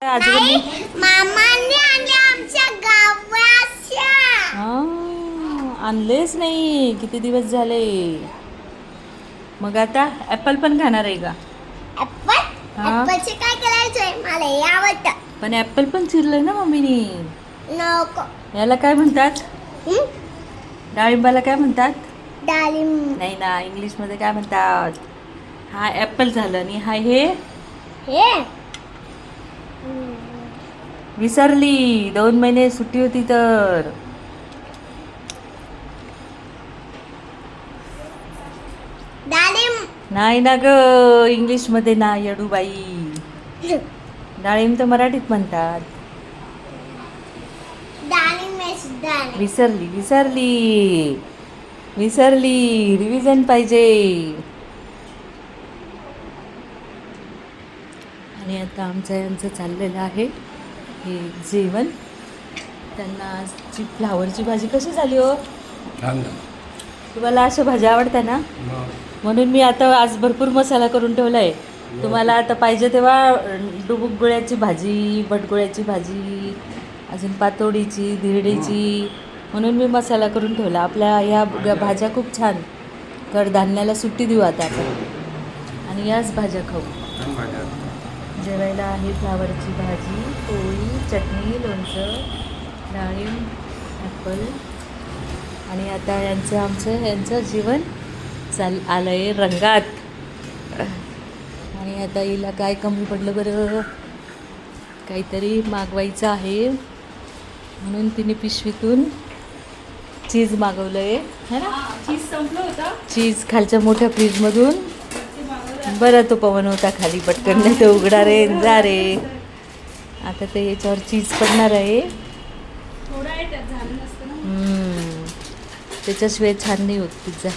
आजोबांनी मामांनी आणि आमच्या गावाच्या आणलेच नाही, किती दिवस झाले. मग आता ॲपल पण खाणार आहे का? ऍपल हा. ऍपलचे काय करायचंय? मला हे आवडतं. पण ॲपल पण चिरलंय ना मम्मीनी. नको. याला काय म्हणतात? हं? डाळिंबाला काय म्हणतात? डाळिंब. नाही ना, इंग्लिशमध्ये काय म्हणतात? हा ॲपल झालं आणि हा हे हे विसरली. 2 महिने सुट्टी होती तर. डाळिंब. नाही ना ग, इंग्लिशमध्ये ना येडूबाई. डाळिंब तर मराठीत म्हणतात. डाळिंब डाळिंब. विसरली विसरली विसरली. रिव्हिजन पाहिजे. आणि आता यांचं चाललेलं आहे हे जेवण. त्यांना आजची फ्लावरची भाजी कशी झाली हो? छान. तुम्हाला अशा भाज्या आवडतात ना? म्हणून मी आता आज भरपूर मसाला करून ठेवला आहे. तुम्हाला आता पाहिजे तेव्हा डुबुकगुळ्याची भाजी, बटगुळ्याची भाजी, अजून पातोडीची, धिरडीची, म्हणून मी मसाला करून ठेवला. आपल्या ह्या भाज्या खूप छान. कडधान्याला सुट्टी देऊ आता आपण आणि याच भाज्या खाऊ. जेवायला आहे फ्लावरची भाजी, पोळी, चटणी, लोणचं, डाळिंब, ॲपल. आणि आता यांचं जीवन आलं आहे रंगात. आणि आता हिला काय कमी पडलं बरं? काहीतरी मागवायचं आहे म्हणून तिने पिशवीतून चीज मागवलं आहे, है ना? चीज संपलं होतं. चीज खालच्या मोठ्या फ्रीजमधून. बरं तो पवन होता खाली, पटकन नाही तर उघडा रे जा रे. आता ते याच्यावर चीज पडणार आहे. थोडं आहे त्यात झालं नसतं ना. त्याच्याशिवाय छान नाही होत पिझ्झा.